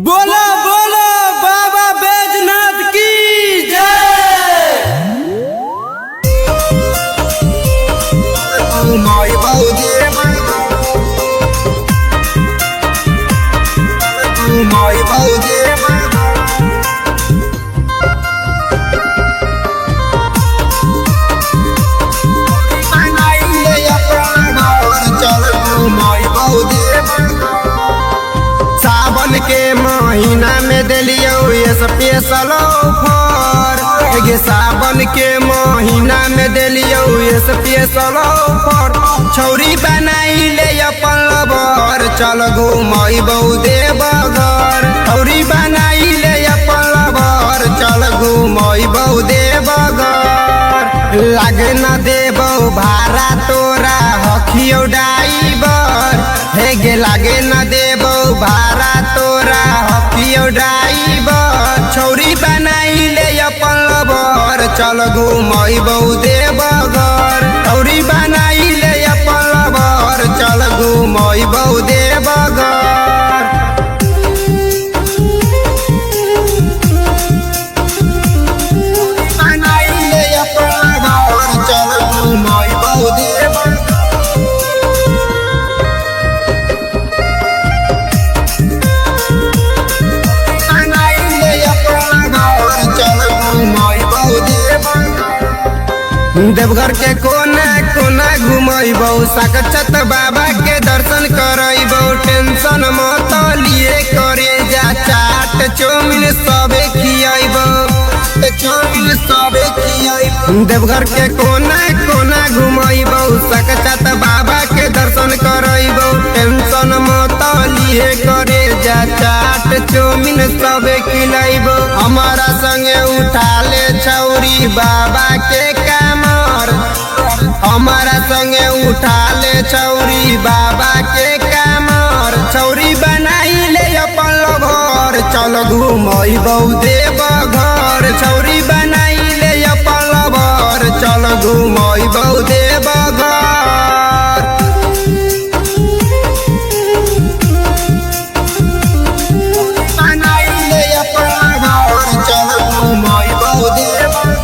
बोलो बोलो बाबा बैजनाथ की जय। माई बाबूजी माई बाबूजी सावन के महीना में दिलियो स्पेशल ऑफर। सावन के महीना में दिलियो स्पेशल ऑफर। छौरी बनाई ले अपन लवर, चल घूमई बहुदे बगर। छौरी बनाई ले अपन लवर, चल घूमई बहुदे बगर। लागे न देबो भाड़ा तोरा हखियो ड्राइवर। हे गे लागे न देबो भाड़ा तोरा हखियो ड्राइवर। छौरी बनाई ले अपन लवर, चल घूमई बहुदे बगर। छौरी बनाई ले अपन लवर, चल घूमई बहुदे बगर। बनाई ले अपन लवर, चल घूमई बहुदे बगर। देवघर के कोना कोना घुमैबो, साक्षात बाबा के दर्शन करैबो। टेंशन मत लिए करे जा, चाट चौमिन सबे खियाइबो। चौमिन सबे खियाइबो। देवघर के कोना कोना घुमैबो, साक्षात बाबा के दर्शन करैबो। टेंशन मत लिए करे जा, चाट चौमिन सबे खिलाइबो। हमारा संगे उठा ले छौरी बाबा के कामर। हमारा संगे उठा ले छौरी बाबा के कामर। छौरी बनाई ले अपन लवर, चल घूमई बहुदे बगर। छौरी बनाई ले अपन लवर, चल घूमई बहुदे बगर। बनाई ले अपन लवर, चल घूमई बहुदे बगर।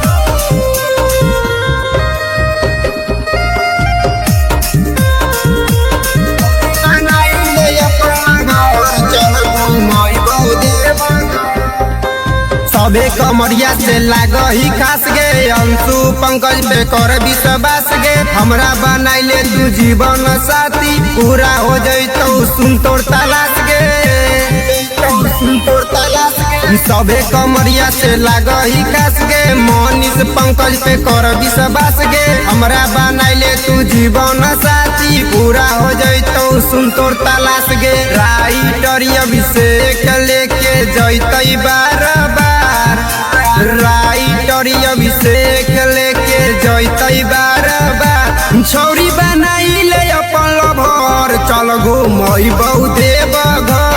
सबे कमरिया से लागही खास गे, अंशु पंकज पे कर विश्वास गे। हमरा बनाइले तू जीवन साथी, पूरा हो जइतो सुन तोर तलाश गे। सुन तोर तलाश गे। सबे कमरिया से लागही खास गे, मनीष पंकज पे कर विश्वास गे। हमरा बनाइले तू जीवन साथी, पूरा हो जइतो सुन तोर तलाश गे। राइटर अभिषेक लेके जइतई बार बार। राइटर अभिषेक लेके जइतई बार बार। छौरी बनाई ले अपन लवर, चल घूमई बहुदे बगर।